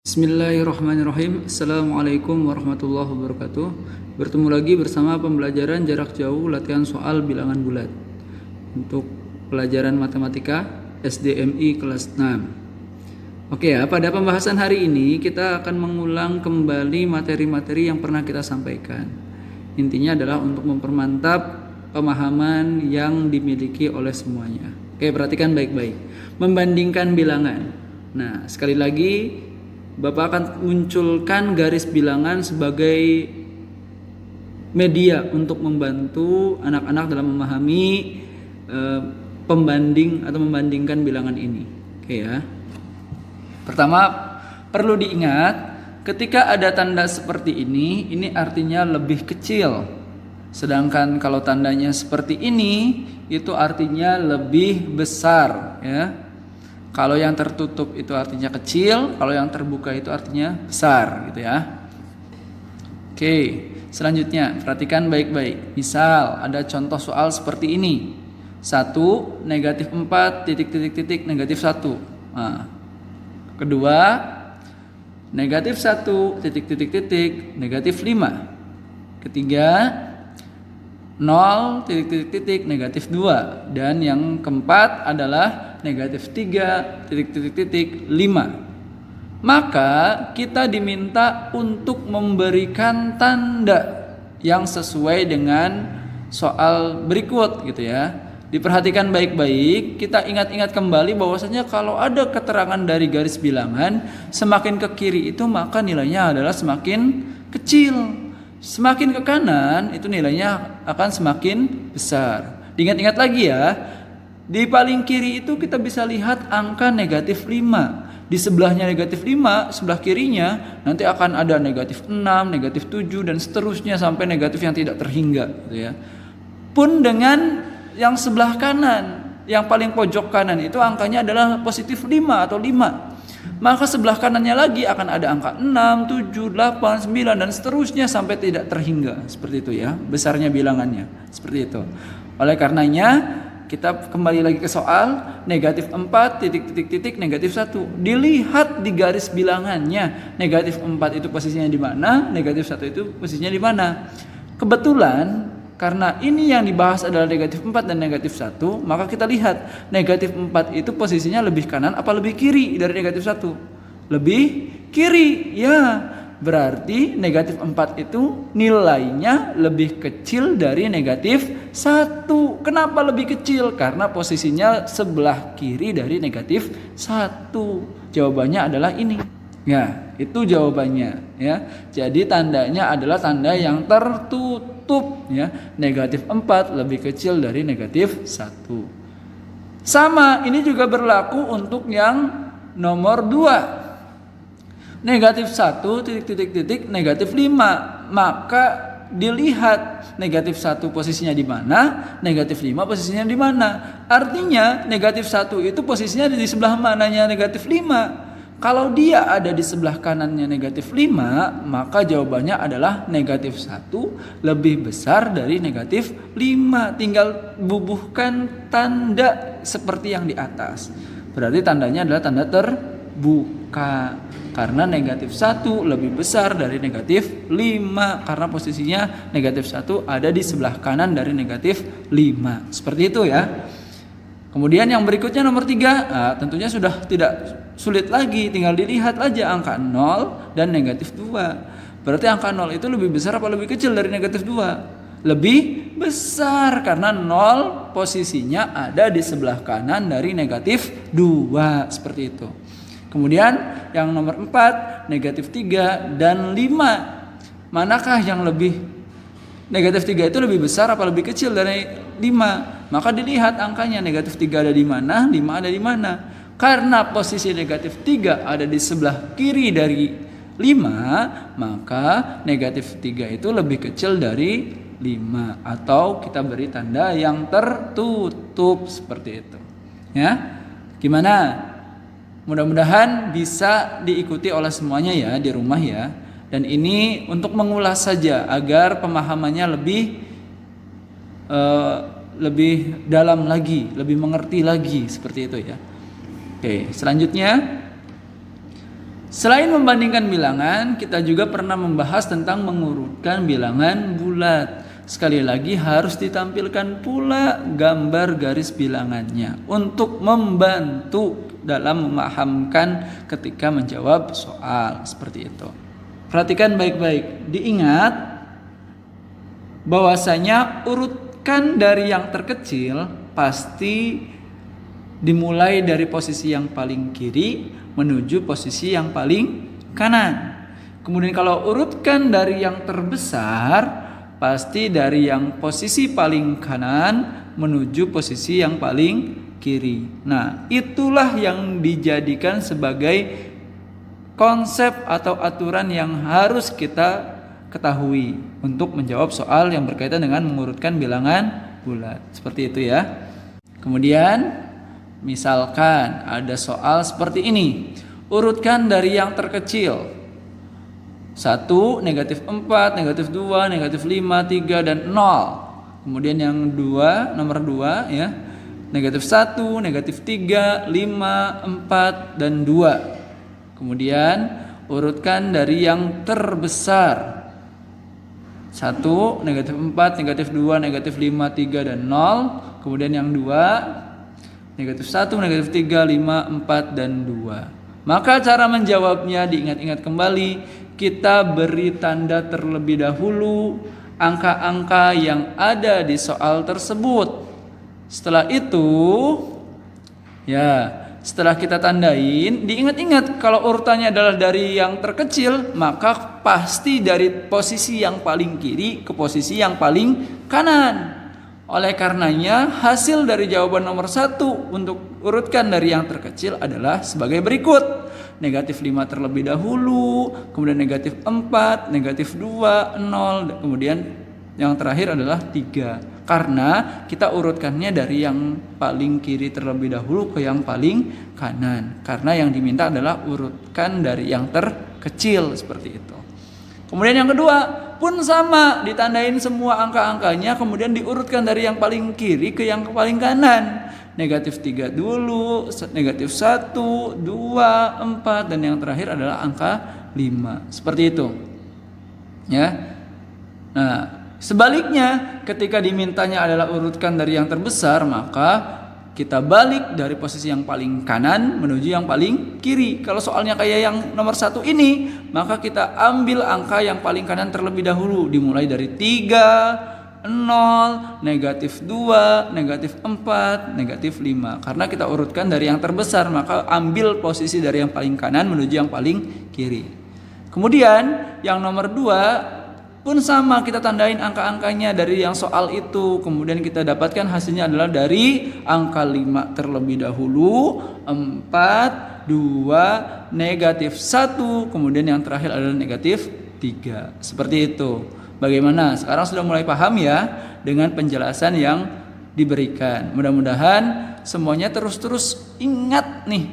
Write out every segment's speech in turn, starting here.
Bismillahirrahmanirrahim. Assalamualaikum warahmatullahi wabarakatuh. Bertemu lagi bersama pembelajaran jarak jauh latihan soal bilangan bulat untuk pelajaran matematika SDMI kelas 6. Oke ya, pada pembahasan hari ini kita akan mengulang kembali materi-materi yang pernah kita sampaikan. Intinya adalah untuk mempermantap pemahaman yang dimiliki oleh semuanya. Oke, perhatikan baik-baik. Membandingkan bilangan. Nah, sekali lagi Bapak akan munculkan garis bilangan sebagai media untuk membantu anak-anak dalam memahami pembanding atau membandingkan bilangan ini. Oke ya. Pertama, perlu diingat ketika ada tanda seperti ini artinya lebih kecil. Sedangkan kalau tandanya seperti ini, itu artinya lebih besar ya. Kalau yang tertutup itu artinya kecil, kalau yang terbuka itu artinya besar gitu ya. Oke, selanjutnya perhatikan baik-baik. Misal ada contoh soal seperti ini. 1 negatif 4 titik negatif 1. Nah, kedua negatif 1 titik negatif 5. Ketiga 0 titik negatif 2. Dan yang keempat adalah negatif 3 titik 5. Maka kita diminta untuk memberikan tanda yang sesuai dengan soal berikut gitu ya. Diperhatikan baik-baik, kita ingat-ingat kembali bahwasanya kalau ada keterangan dari garis bilangan semakin ke kiri itu maka nilainya adalah semakin kecil. Semakin ke kanan itu nilainya akan semakin besar. Diingat-ingat lagi ya. Di paling kiri itu kita bisa lihat angka negatif 5. Di sebelahnya negatif 5, sebelah kirinya nanti akan ada negatif 6, negatif 7 dan seterusnya sampai negatif yang tidak terhingga gitu ya. Pun dengan yang sebelah kanan, yang paling pojok kanan itu angkanya adalah positif 5 atau 5. Maka sebelah kanannya lagi akan ada angka 6, 7, 8, 9 dan seterusnya sampai tidak terhingga. Seperti itu ya, besarnya bilangannya. Seperti itu. Oleh karenanya kita kembali lagi ke soal negatif 4 titik negatif 1. Dilihat di garis bilangannya negatif 4 itu posisinya di mana, negatif 1 itu posisinya di mana. Kebetulan karena ini yang dibahas adalah negatif 4 dan negatif 1, maka kita lihat negatif 4 itu posisinya lebih kanan apa lebih kiri dari negatif 1? Lebih kiri ya. Berarti negatif 4 itu nilainya lebih kecil dari negatif 1. Kenapa lebih kecil? Karena posisinya sebelah kiri dari negatif 1. Jawabannya adalah ini. Ya, itu jawabannya ya. Jadi tandanya adalah tanda yang tertutup ya. Negatif 4 lebih kecil dari negatif 1. Sama, ini juga berlaku untuk yang nomor 2. Negatif 1 titik negatif 5. Maka dilihat negatif 1 posisinya di mana, negatif 5 posisinya di mana. Artinya negatif 1 itu posisinya di sebelah mananya negatif 5. Kalau dia ada di sebelah kanannya negatif 5, maka jawabannya adalah negatif 1 lebih besar dari negatif 5. Tinggal bubuhkan tanda seperti yang di atas. Berarti tandanya adalah tanda terbuka. Karena negatif 1 lebih besar dari negatif 5. Karena posisinya negatif 1 ada di sebelah kanan dari negatif 5. Seperti itu ya. Kemudian yang berikutnya nomor 3. Tentunya sudah tidak sulit lagi. Tinggal dilihat aja angka 0 dan negatif 2. Berarti angka 0 itu lebih besar apa lebih kecil dari negatif 2? Lebih besar. Karena 0 posisinya ada di sebelah kanan dari negatif 2. Seperti itu. Kemudian yang nomor 4, negatif 3 dan 5. Manakah yang lebih, negatif 3 itu lebih besar apa lebih kecil dari 5? Maka dilihat angkanya negatif 3 ada di mana, 5 ada di mana. Karena posisi negatif 3 ada di sebelah kiri dari 5, maka negatif 3 itu lebih kecil dari 5. Atau kita beri tanda yang tertutup seperti itu. Ya, gimana? Mudah-mudahan bisa diikuti oleh semuanya ya di rumah ya. Dan ini untuk mengulas saja agar pemahamannya lebih dalam lagi, lebih mengerti lagi seperti itu ya. Oke, selanjutnya Selain membandingkan bilangan, kita juga pernah membahas tentang mengurutkan bilangan bulat. Sekali lagi harus ditampilkan pula gambar garis bilangannya untuk membantu dalam memahamkan ketika menjawab soal seperti itu. Perhatikan baik-baik, diingat bahwasanya urutkan dari yang terkecil pasti dimulai dari posisi yang paling kiri menuju posisi yang paling kanan. Kemudian kalau urutkan dari yang terbesar, pasti dari yang posisi paling kanan menuju posisi yang paling kiri. Nah, itulah yang dijadikan sebagai konsep atau aturan yang harus kita ketahui untuk menjawab soal yang berkaitan dengan mengurutkan bilangan bulat. Seperti itu ya. Kemudian misalkan ada soal seperti ini. Urutkan dari yang terkecil. 1, negatif 4, negatif 2, negatif 5, 3, dan 0. Kemudian yang nomor 2 ya. Negatif 1, negatif 3, 5, 4, dan 2. Kemudian urutkan dari yang terbesar. 1, negatif 4, negatif 2, negatif 5, 3, dan 0. Kemudian yang 2, negatif 1, negatif 3, 5, 4, dan 2. Maka cara menjawabnya diingat-ingat kembali. Kita beri tanda terlebih dahulu angka-angka yang ada di soal tersebut. Setelah itu, setelah kita tandain, diingat-ingat kalau urutannya adalah dari yang terkecil, maka pasti dari posisi yang paling kiri ke posisi yang paling kanan. Oleh karenanya hasil dari jawaban nomor 1 untuk urutkan dari yang terkecil adalah sebagai berikut. Negatif 5 terlebih dahulu, kemudian negatif 4, negatif 2, 0, kemudian yang terakhir adalah 3. Karena kita urutkannya dari yang paling kiri terlebih dahulu ke yang paling kanan. Karena yang diminta adalah urutkan dari yang terkecil seperti itu. Kemudian yang kedua pun sama, ditandain semua angka-angkanya, kemudian diurutkan dari yang paling kiri ke yang paling kanan. Negatif 3 dulu, negatif 1, 2, 4, dan yang terakhir adalah angka 5. Seperti itu. Ya. Nah, sebaliknya ketika dimintanya adalah urutkan dari yang terbesar, maka kita balik dari posisi yang paling kanan menuju yang paling kiri. Kalau soalnya kayak yang nomor 1 ini, maka kita ambil angka yang paling kanan terlebih dahulu, dimulai dari 3, 0, negatif 2, negatif 4, negatif 5. Karena kita urutkan dari yang terbesar, maka ambil posisi dari yang paling kanan menuju yang paling kiri. Kemudian yang nomor 2 pun sama, kita tandain angka-angkanya dari yang soal itu. Kemudian kita dapatkan hasilnya adalah dari angka 5 terlebih dahulu, 4, 2, negatif 1, kemudian yang terakhir adalah negatif 3. Seperti itu. Bagaimana? Sekarang sudah mulai paham ya dengan penjelasan yang diberikan. Mudah-mudahan semuanya terus-terus ingat nih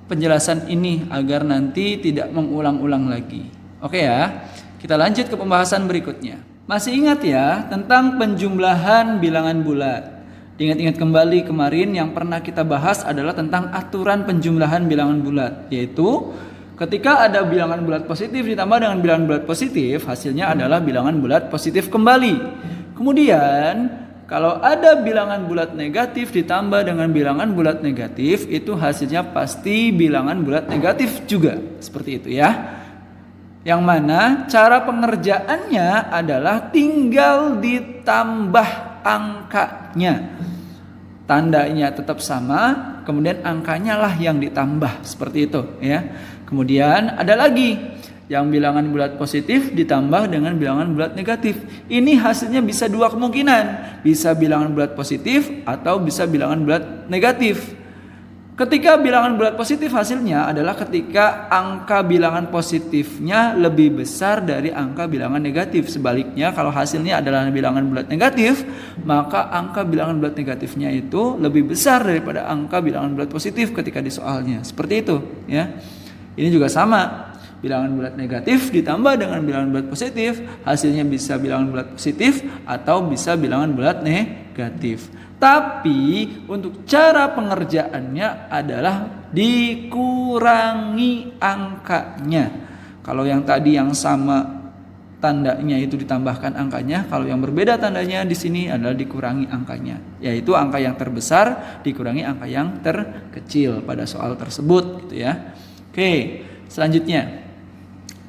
penjelasan ini agar nanti tidak mengulang-ulang lagi. Oke ya. Kita lanjut ke pembahasan berikutnya. Masih ingat ya tentang penjumlahan bilangan bulat. Ingat-ingat kembali kemarin yang pernah kita bahas adalah tentang aturan penjumlahan bilangan bulat. Yaitu ketika ada bilangan bulat positif ditambah dengan bilangan bulat positif, hasilnya adalah bilangan bulat positif kembali. Kemudian kalau ada bilangan bulat negatif ditambah dengan bilangan bulat negatif, itu hasilnya pasti bilangan bulat negatif juga. Seperti itu ya. Yang mana cara pengerjaannya adalah tinggal ditambah angkanya. Tandanya tetap sama, kemudian angkanya lah yang ditambah, seperti itu ya. Kemudian ada lagi yang bilangan bulat positif ditambah dengan bilangan bulat negatif. Ini hasilnya bisa dua kemungkinan, bisa bilangan bulat positif atau bisa bilangan bulat negatif. Ketika bilangan bulat positif hasilnya adalah ketika angka bilangan positifnya lebih besar dari angka bilangan negatif. Sebaliknya kalau hasilnya adalah bilangan bulat negatif, maka angka bilangan bulat negatifnya itu lebih besar daripada angka bilangan bulat positif ketika di soalnya. Seperti itu ya. Ini juga sama. Bilangan bulat negatif ditambah dengan bilangan bulat positif, hasilnya bisa bilangan bulat positif atau bisa bilangan bulat negatif. Tapi untuk cara pengerjaannya adalah dikurangi angkanya. Kalau yang tadi yang sama tandanya itu ditambahkan angkanya, kalau yang berbeda tandanya di sini adalah dikurangi angkanya, yaitu angka yang terbesar dikurangi angka yang terkecil pada soal tersebut gitu ya. Oke, selanjutnya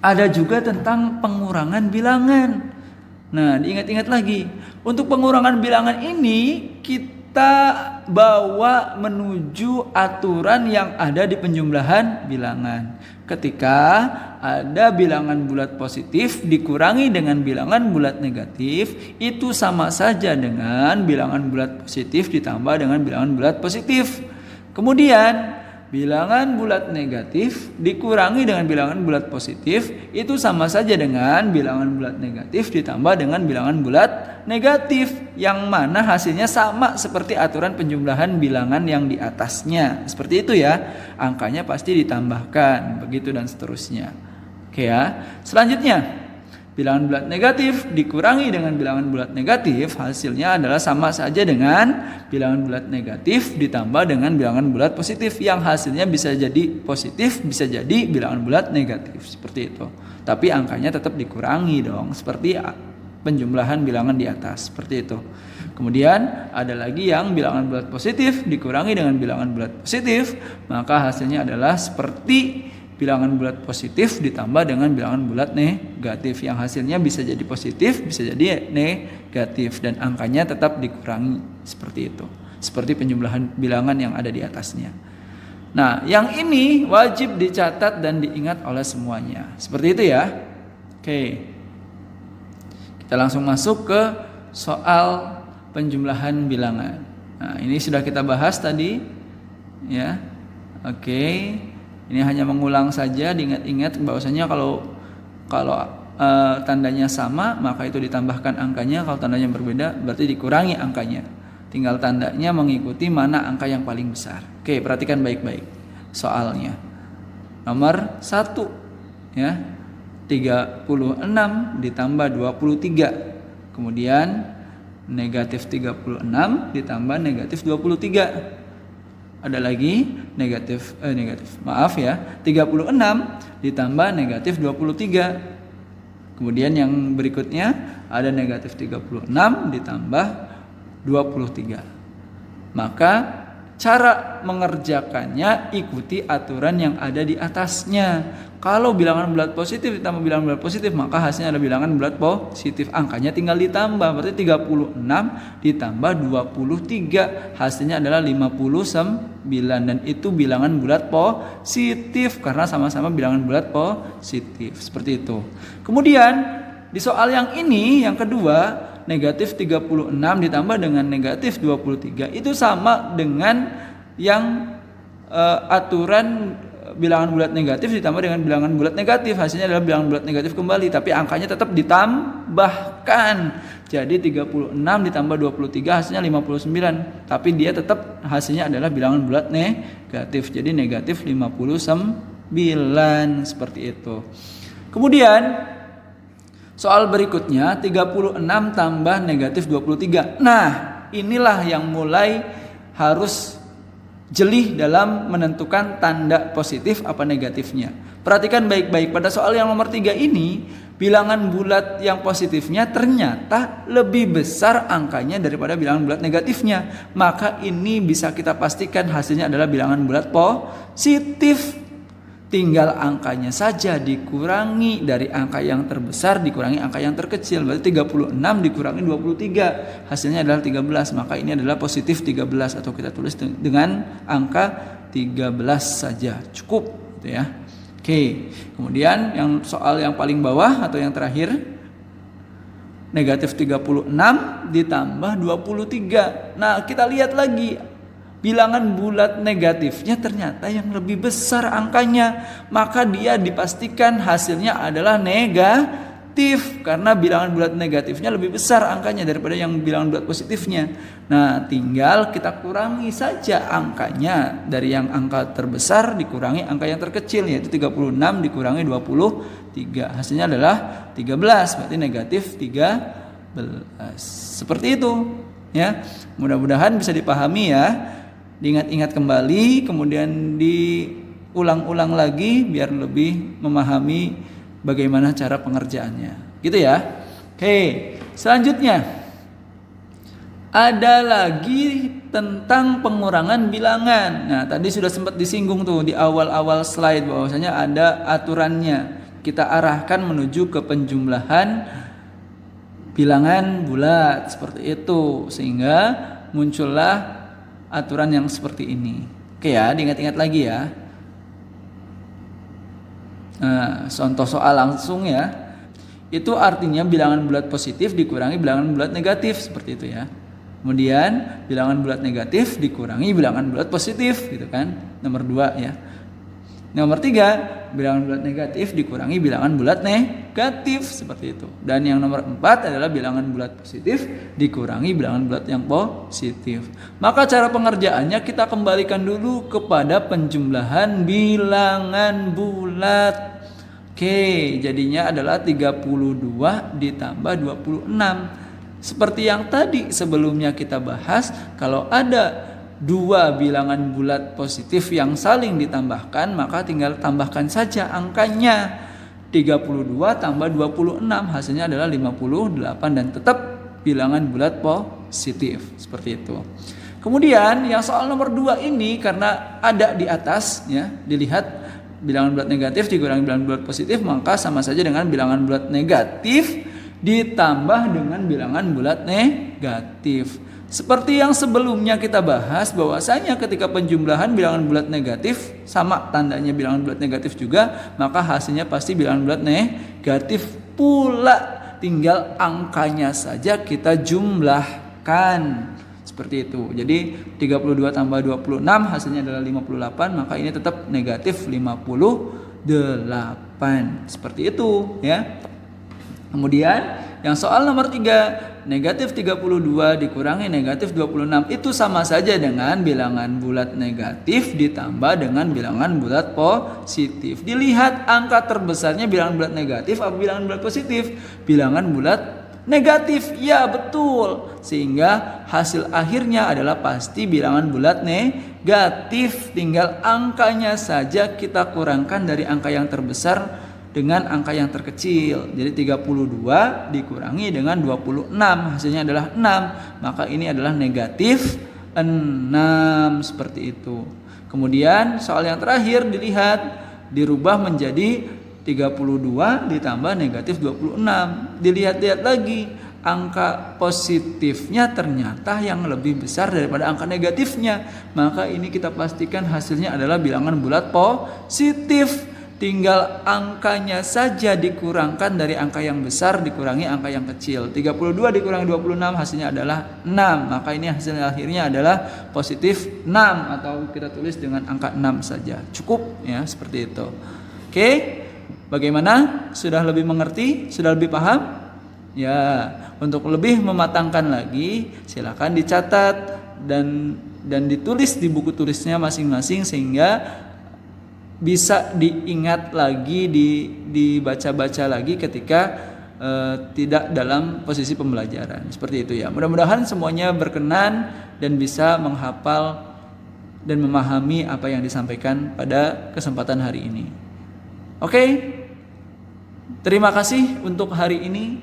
ada juga tentang pengurangan bilangan. Nah, diingat-ingat lagi, untuk pengurangan bilangan ini kita bawa menuju aturan yang ada di penjumlahan bilangan. Ketika ada bilangan bulat positif dikurangi dengan bilangan bulat negatif, itu sama saja dengan bilangan bulat positif ditambah dengan bilangan bulat positif. Kemudian bilangan bulat negatif dikurangi dengan bilangan bulat positif, itu sama saja dengan bilangan bulat negatif ditambah dengan bilangan bulat negatif, yang mana hasilnya sama seperti aturan penjumlahan bilangan yang di atasnya. Seperti itu ya, angkanya pasti ditambahkan, begitu dan seterusnya. Oke ya, selanjutnya bilangan bulat negatif dikurangi dengan bilangan bulat negatif, hasilnya adalah sama saja dengan bilangan bulat negatif ditambah dengan bilangan bulat positif, yang hasilnya bisa jadi positif, bisa jadi bilangan bulat negatif, seperti itu. Tapi angkanya tetap dikurangi dong, seperti penjumlahan bilangan di atas, seperti itu. Kemudian ada lagi yang bilangan bulat positif dikurangi dengan bilangan bulat positif, maka hasilnya adalah seperti bilangan bulat positif ditambah dengan bilangan bulat negatif, yang hasilnya bisa jadi positif, bisa jadi negatif, dan angkanya tetap dikurangi, seperti itu. Seperti penjumlahan bilangan yang ada di atasnya. Nah, yang ini wajib dicatat dan diingat oleh semuanya. Seperti itu ya. Oke. Kita langsung masuk ke soal penjumlahan bilangan. Nah, ini sudah kita bahas tadi ya. Oke. Ini hanya mengulang saja, diingat-ingat bahwasanya kalau tandanya sama maka itu ditambahkan angkanya, kalau tandanya berbeda berarti dikurangi angkanya. Tinggal tandanya mengikuti mana angka yang paling besar. Oke, perhatikan baik-baik soalnya. Nomor 1 ya. 36 ditambah 23. Kemudian negatif 36 ditambah negatif 23. Ada lagi negatif 36 ditambah negatif 23. Kemudian yang berikutnya ada negatif 36 ditambah 23. Maka cara mengerjakannya ikuti aturan yang ada di atasnya. Kalau bilangan bulat positif ditambah bilangan bulat positif, maka hasilnya adalah bilangan bulat positif. Angkanya tinggal ditambah, berarti 36 ditambah 23, hasilnya adalah 59, dan itu bilangan bulat positif karena sama-sama bilangan bulat positif. Seperti itu. Kemudian di soal yang ini, yang kedua, negatif 36 ditambah dengan negatif 23 itu sama dengan yang aturan bilangan bulat negatif ditambah dengan bilangan bulat negatif, hasilnya adalah bilangan bulat negatif kembali, tapi angkanya tetap ditambahkan. Jadi 36 ditambah 23 hasilnya 59, tapi dia tetap hasilnya adalah bilangan bulat negatif. Jadi negatif 59, seperti itu. Kemudian soal berikutnya 36 tambah negatif 23. Nah, inilah yang mulai harus jeli dalam menentukan tanda positif apa negatifnya. Perhatikan baik-baik, pada soal yang nomor 3 ini, bilangan bulat yang positifnya ternyata lebih besar angkanya daripada bilangan bulat negatifnya. Maka ini bisa kita pastikan hasilnya adalah bilangan bulat positif. Tinggal angkanya saja dikurangi dari angka yang terbesar dikurangi angka yang terkecil. Berarti 36 dikurangi 23, hasilnya adalah 13. Maka ini adalah positif 13, atau kita tulis dengan angka 13 saja cukup gitu ya. Oke. Kemudian yang soal yang paling bawah atau yang terakhir, negatif 36 ditambah 23. Nah, kita lihat lagi, bilangan bulat negatifnya ternyata yang lebih besar angkanya, maka dia dipastikan hasilnya adalah negatif karena bilangan bulat negatifnya lebih besar angkanya daripada yang bilangan bulat positifnya. Nah, tinggal kita kurangi saja angkanya dari yang angka terbesar dikurangi angka yang terkecil, yaitu 36 dikurangi 23, hasilnya adalah 13, berarti negatif 13. Seperti itu ya. Mudah-mudahan bisa dipahami ya. Diingat-ingat kembali, kemudian diulang-ulang lagi biar lebih memahami bagaimana cara pengerjaannya. Gitu ya. Oke, selanjutnya ada lagi tentang pengurangan bilangan. Nah, tadi sudah sempat disinggung tuh di awal-awal slide bahwasanya ada aturannya. Kita arahkan menuju ke penjumlahan bilangan bulat seperti itu, sehingga muncullah aturan yang seperti ini. Oke ya, diingat-ingat lagi ya. Nah, contoh soal langsung ya. Itu artinya bilangan bulat positif dikurangi bilangan bulat negatif seperti itu ya. Kemudian bilangan bulat negatif dikurangi bilangan bulat positif gitu kan. Nomor 2 ya. Nomor 3, bilangan bulat negatif dikurangi bilangan bulat negatif seperti itu. Dan yang nomor 4 adalah bilangan bulat positif dikurangi bilangan bulat yang positif. Maka cara pengerjaannya kita kembalikan dulu kepada penjumlahan bilangan bulat. Oke, jadinya adalah 32 ditambah 26. Seperti yang tadi sebelumnya kita bahas, kalau ada 2 bilangan bulat positif yang saling ditambahkan, maka tinggal tambahkan saja angkanya. 32 tambah 26 hasilnya adalah 58 dan tetap bilangan bulat positif. Seperti itu. Kemudian yang soal nomor 2 ini karena ada di atas ya, dilihat bilangan bulat negatif dikurangi bilangan bulat positif, maka sama saja dengan bilangan bulat negatif ditambah dengan bilangan bulat negatif. Seperti yang sebelumnya kita bahas bahwasanya ketika penjumlahan bilangan bulat negatif sama tandanya bilangan bulat negatif juga, maka hasilnya pasti bilangan bulat negatif pula. Tinggal angkanya saja kita jumlahkan. Seperti itu. Jadi 32 tambah 26 hasilnya adalah 58, maka ini tetap negatif 58. Seperti itu ya. Kemudian yang soal nomor 3, negatif 32 dikurangi negatif 26 itu sama saja dengan bilangan bulat negatif ditambah dengan bilangan bulat positif. Dilihat angka terbesarnya bilangan bulat negatif atau bilangan bulat positif? Bilangan bulat negatif, ya betul. Sehingga hasil akhirnya adalah pasti bilangan bulat negatif. Tinggal angkanya saja kita kurangkan dari angka yang terbesar dengan angka yang terkecil. Jadi 32 dikurangi dengan 26 hasilnya adalah 6. Maka ini adalah negatif 6 seperti itu. Kemudian soal yang terakhir dilihat dirubah menjadi 32 ditambah negatif 26. Dilihat-lihat lagi angka positifnya ternyata yang lebih besar daripada angka negatifnya. Maka ini kita pastikan hasilnya adalah bilangan bulat positif. Tinggal angkanya saja dikurangkan dari angka yang besar dikurangi angka yang kecil. 32 dikurangi 26 hasilnya adalah 6. Maka ini hasil akhirnya adalah positif 6 atau kita tulis dengan angka 6 saja. Cukup ya seperti itu. Oke, bagaimana? Sudah lebih mengerti? Sudah lebih paham? Ya, untuk lebih mematangkan lagi silakan dicatat dan ditulis di buku tulisnya masing-masing sehingga bisa diingat lagi, dibaca-baca lagi ketika tidak dalam posisi pembelajaran. Seperti itu ya. Mudah-mudahan semuanya berkenan dan bisa menghafal dan memahami apa yang disampaikan pada kesempatan hari ini. Oke. Terima kasih untuk hari ini.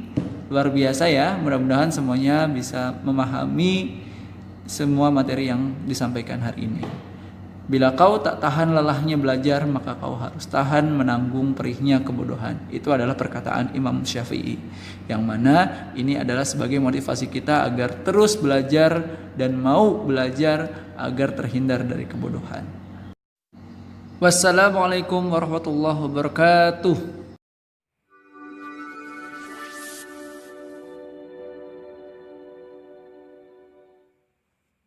Luar biasa ya. Mudah-mudahan semuanya bisa memahami semua materi yang disampaikan hari ini. Bila kau tak tahan lelahnya belajar, maka kau harus tahan menanggung perihnya kebodohan. Itu adalah perkataan Imam Syafi'i. Yang mana ini adalah sebagai motivasi kita agar terus belajar dan mau belajar agar terhindar dari kebodohan. Wassalamualaikum warahmatullahi wabarakatuh.